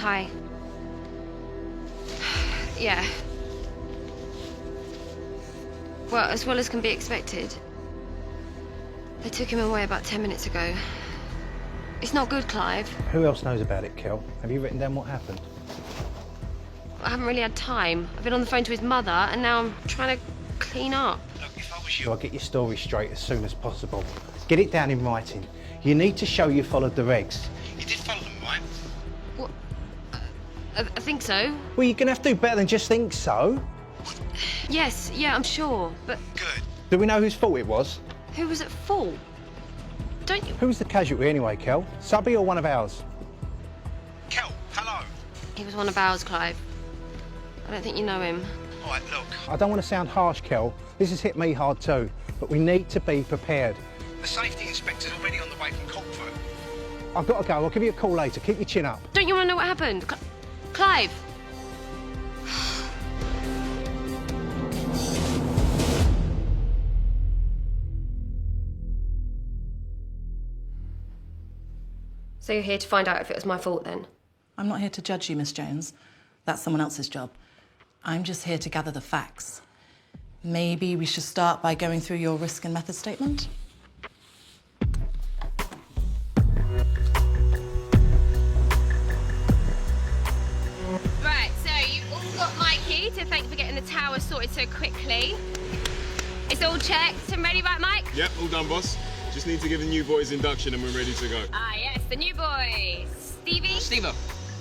Hi. Yeah. Well as can be expected. They took him away about 10 minutes ago. It's not good, Clive. Who else knows about it, Kel? Have you written down what happened? I haven't really had time. I've been on the phone to his mother, and now I'm trying to clean up. Look, if I was you, I'd get your story straight as soon as possible. Get it down in writing. You need to show you followed the regs. You did follow them, right? What? I think so. Well, you're going to have to do better than just think so. Yes, yeah, I'm sure, but... Good. Do we know whose fault it was? Who was at fault? Don't you... Who was the casualty anyway, Kel? Subby or one of ours? Kel, hello. He was one of ours, Clive. I don't think you know him. All right, look. I don't want to sound harsh, Kel. This has hit me hard too, but we need to be prepared. The safety inspector's already on the way from Cockford. I've got to go. I'll give you a call later. Keep your chin up. Don't you want to know what happened? Clive! So you're here to find out if it was my fault, then? I'm not here to judge you, Miss Jones. That's someone else's job. I'm just here to gather the facts. Maybe we should start by going through your risk and method statement? Right, so you've all got Mikey to thank for getting the tower sorted so quickly. It's all checked and ready, right, Mike? Yep, all done, boss. Just need to give the new boys induction and we're ready to go. Ah, yes, the new boys. Stevie? Steve-o.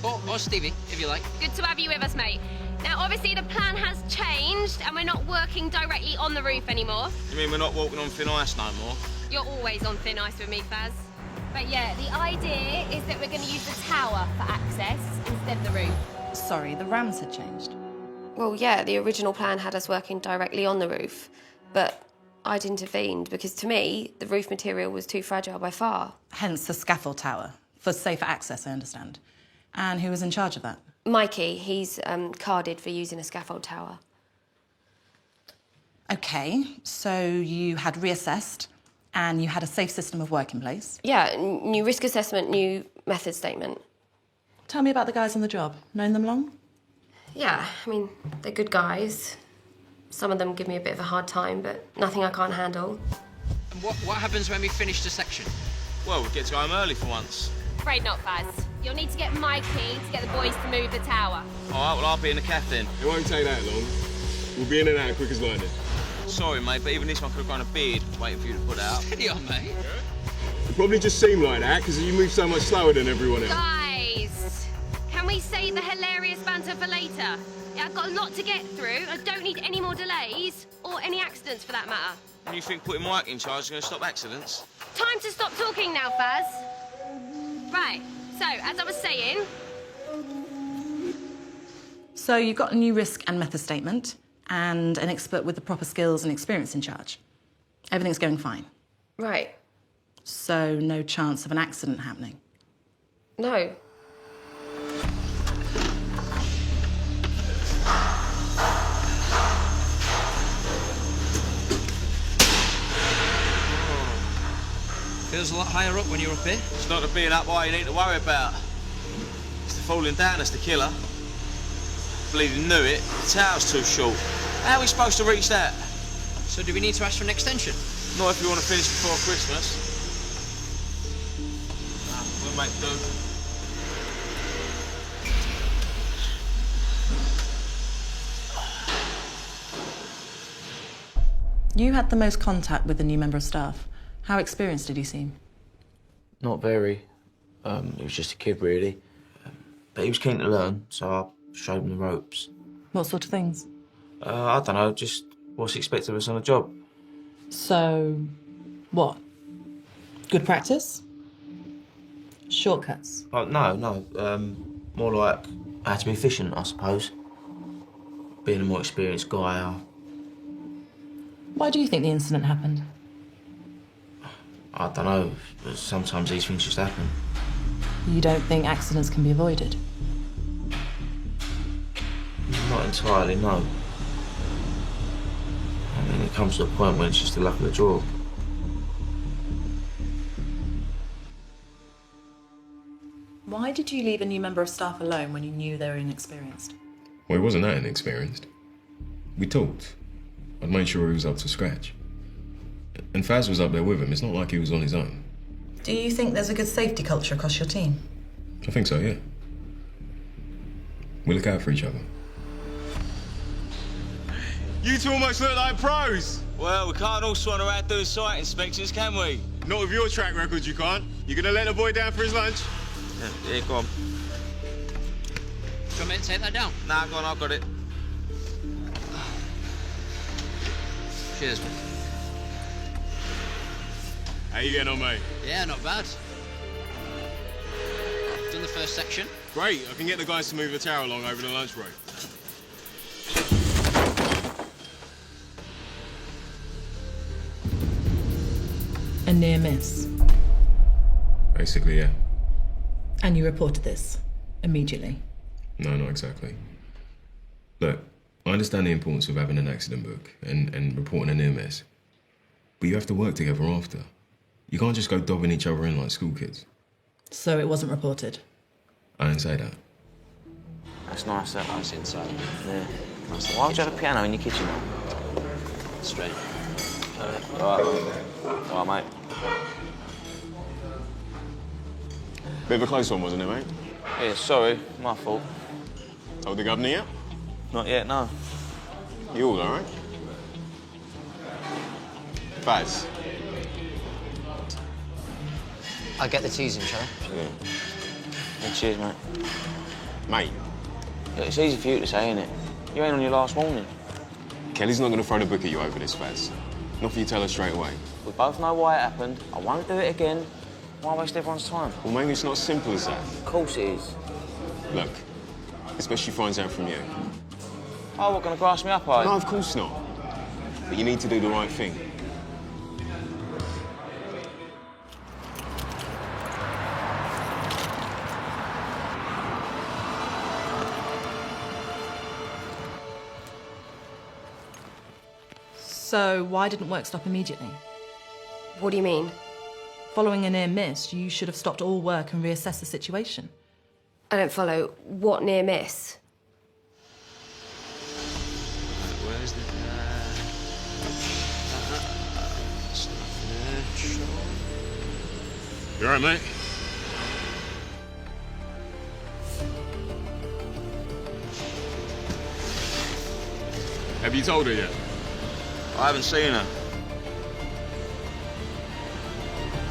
Or Stevie, if you like. Good to have you with us, mate. Now, obviously, the plan has changed and we're not working directly on the roof anymore. You mean we're not walking on thin ice no more? You're always on thin ice with me, Faz. But yeah, the idea is that we're going to use the tower for access instead of the roof. Sorry, the RAMs had changed. Well, yeah, the original plan had us working directly on the roof, but I'd intervened because, to me, the roof material was too fragile by far. Hence the scaffold tower, for safer access, I understand. And who was in charge of that? Mikey, he's carded for using a scaffold tower. OK, so you had reassessed and you had a safe system of work in place? Yeah, new risk assessment, new method statement. Tell me about the guys on the job. Known them long? Yeah, I mean, they're good guys. Some of them give me a bit of a hard time, but nothing I can't handle. And what happens when we finish the section? Well, we get to go home early for once. Afraid not, Faz. You'll need to get Mikey to get the boys to move the tower. All right, well, I'll be in the cafe then. It won't take that long. We'll be in and out quick as lightning. Sorry, mate, but even this one could have grown a beard waiting for you to put out. Steady on, mate. It probably just seemed like that because you move so much slower than everyone else. Guys, can we save the hilarious banter for later? Yeah, I've got a lot to get through. I don't need any more delays or any accidents for that matter. And you think putting Mike in charge is going to stop accidents? Time to stop talking now, Faz. Right, so, as I was saying... So you've got a new risk and method statement and an expert with the proper skills and experience in charge. Everything's going fine. Right. So no chance of an accident happening? No. Feels a lot higher up when you're up here. It's not the being up high you need to worry about. It's the falling down that's the killer. Bleeding knew it. The tower's too short. How are we supposed to reach that? So do we need to ask for an extension? Not if we want to finish before Christmas. We'll make do. You had the most contact with the new member of staff. How experienced did he seem? Not very. He was just a kid, really. But he was keen to learn, so I showed him the ropes. What sort of things? I don't know, just what's expected of us on a job. So, what? Good practice? Shortcuts? Oh, no. More like how to be efficient, I suppose. Being a more experienced guy, Why do you think the incident happened? I don't know. Sometimes these things just happen. You don't think accidents can be avoided? Not entirely, no. I mean, it comes to a point where it's just the luck of the draw. Why did you leave a new member of staff alone when you knew they were inexperienced? Well, he wasn't that inexperienced. We talked. I'd made sure he was up to scratch. And Faz was up there with him. It's not like he was on his own. Do you think there's a good safety culture across your team? I think so, yeah. We look out for each other. You two almost look like pros. Well, we can't all swan around doing site inspections, can we? Not with your track record, you can't. You gonna let the boy down for his lunch? Yeah, go on. Do you want me to take that down? Nah, go on, I've got it. Cheers, mate. How you getting on, mate? Yeah, not bad. Done the first section. Great, I can get the guys to move the tower along over the lunch break. A near miss. Basically, yeah. And you reported this immediately? No, not exactly. Look, I understand the importance of having an accident book and reporting a near miss. But you have to work together after. You can't just go dobbing each other in like school kids. So it wasn't reported? I didn't say that. That's nice, that. That's inside. Yeah. Nice. Why would you have a piano in your kitchen? Strange. All right, mate. Bit of a close one, wasn't it, mate? Yeah, sorry. My fault. Told the governor yet? Not yet, no. You all right? Faz. I'll get the teas in, shall I? Yeah. Yeah, cheers, mate. Mate, Look, it's easy for you to say, isn't it? You ain't on your last warning. Kelly's not gonna throw the book at you over this, Faz. Not if you tell her straight away. We both know why it happened. I won't do it again. Why waste everyone's time? Well, maybe it's not as simple as that. Of course it is. Look, especially she finds out from you. Oh, what, gonna grass me up, are you? No, of course not. But you need to do the right thing. So why didn't work stop immediately? What do you mean? Following a near miss, you should have stopped all work and reassessed the situation. I don't follow. What near miss? Where's the... You all right, mate? Have you told her yet? I haven't seen her.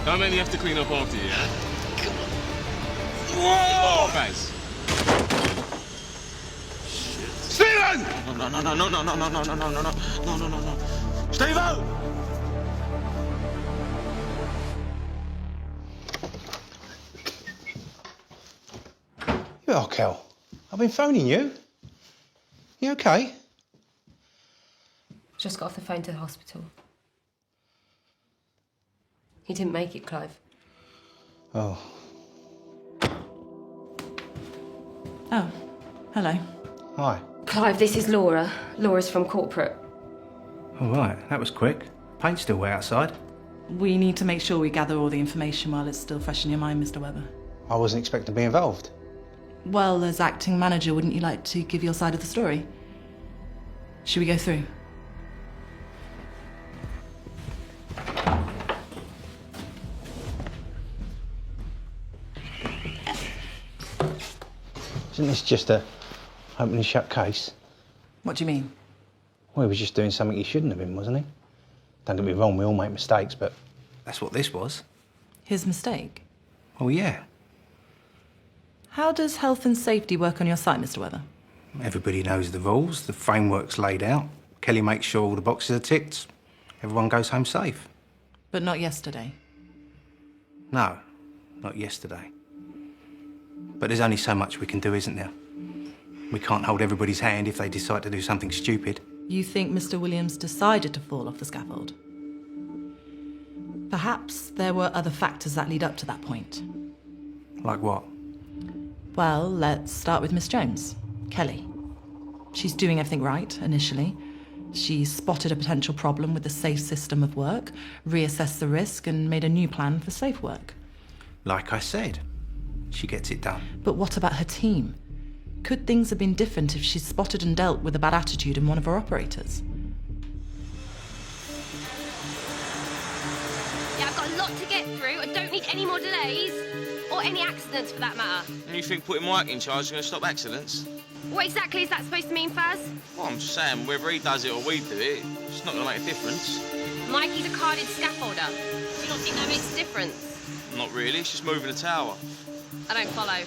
Don't make me have to clean up after you, yeah? Whoa! Faz. Stephen! No. Steve-O! You are, Kel. I've been phoning you. You okay? Just got off the phone to the hospital. He didn't make it, Clive. Oh. Oh, hello. Hi. Clive, this is Laura. Laura's from corporate. All right, that was quick. Paint's still way outside. We need to make sure we gather all the information while it's still fresh in your mind, Mr. Webber. I wasn't expecting to be involved. Well, as acting manager, wouldn't you like to give your side of the story? Should we go through? Isn't this just a open and shut case? What do you mean? Well, he was just doing something he shouldn't have been, wasn't he? Don't get me wrong, we all make mistakes, but that's what this was. His mistake? Oh, yeah. How does health and safety work on your site, Mr. Webber? Everybody knows the rules, the framework's laid out. Kelly makes sure all the boxes are ticked. Everyone goes home safe. But not yesterday. No, not yesterday. But there's only so much we can do, isn't there? We can't hold everybody's hand if they decide to do something stupid. You think Mr. Williams decided to fall off the scaffold? Perhaps there were other factors that lead up to that point. Like what? Well, let's start with Miss Jones, Kelly. She's doing everything right, initially. She spotted a potential problem with the safe system of work, reassessed the risk, and made a new plan for safe work. Like I said, she gets it done. But what about her team? Could things have been different if she'd spotted and dealt with a bad attitude in one of her operators? Yeah, I've got a lot to get through. I don't need any more delays. Or any accidents, for that matter. And you think putting Mike in charge is going to stop accidents? What exactly is that supposed to mean, Faz? Well, I'm just saying, whether he does it or we do it, it's not going to make a difference. Mikey's a carded scaffolder. Do you not think that makes a difference? Not really, it's just moving the tower. I don't follow.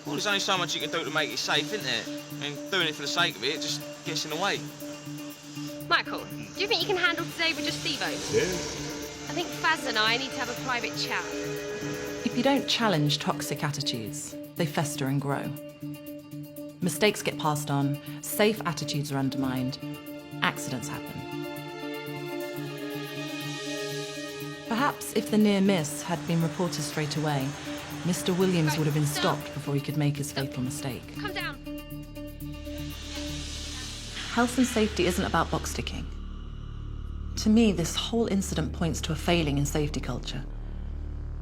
Well, there's only so much you can do to make it safe, isn't there? I mean, doing it for the sake of it just gets in the way. Michael, do you think you can handle today with just Stevo? Yeah. I think Faz and I need to have a private chat. If you don't challenge toxic attitudes, they fester and grow. Mistakes get passed on, safe attitudes are undermined, accidents happen. Perhaps if the near miss had been reported straight away, Mr. Williams would have been stopped before he could make his fatal mistake. Come down. Health and safety isn't about box ticking. To me, this whole incident points to a failing in safety culture.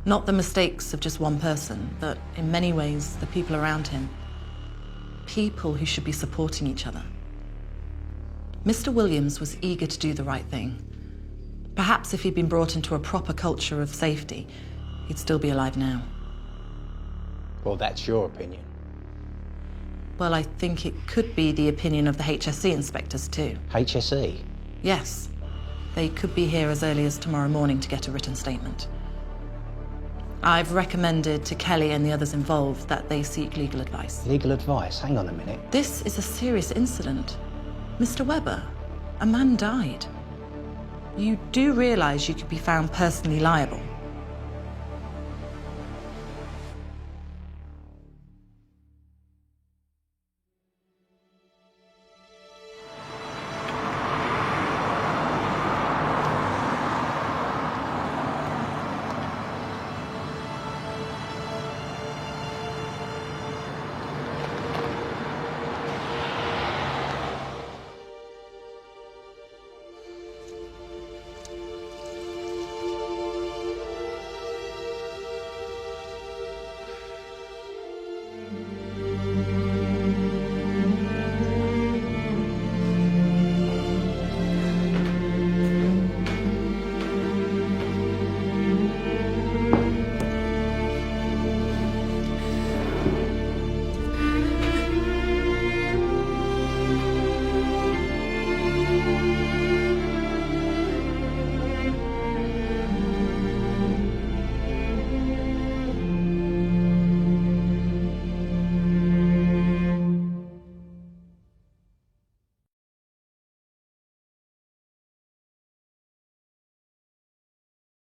Not the mistakes of just one person, but in many ways, the people around him. People who should be supporting each other. Mr. Williams was eager to do the right thing. Perhaps if he'd been brought into a proper culture of safety, he'd still be alive now. Well, that's your opinion. Well, I think it could be the opinion of the HSE inspectors too. HSE? Yes. They could be here as early as tomorrow morning to get a written statement. I've recommended to Kelly and the others involved that they seek legal advice. Legal advice? Hang on a minute. This is a serious incident. Mr. Webber, a man died. You do realise you could be found personally liable?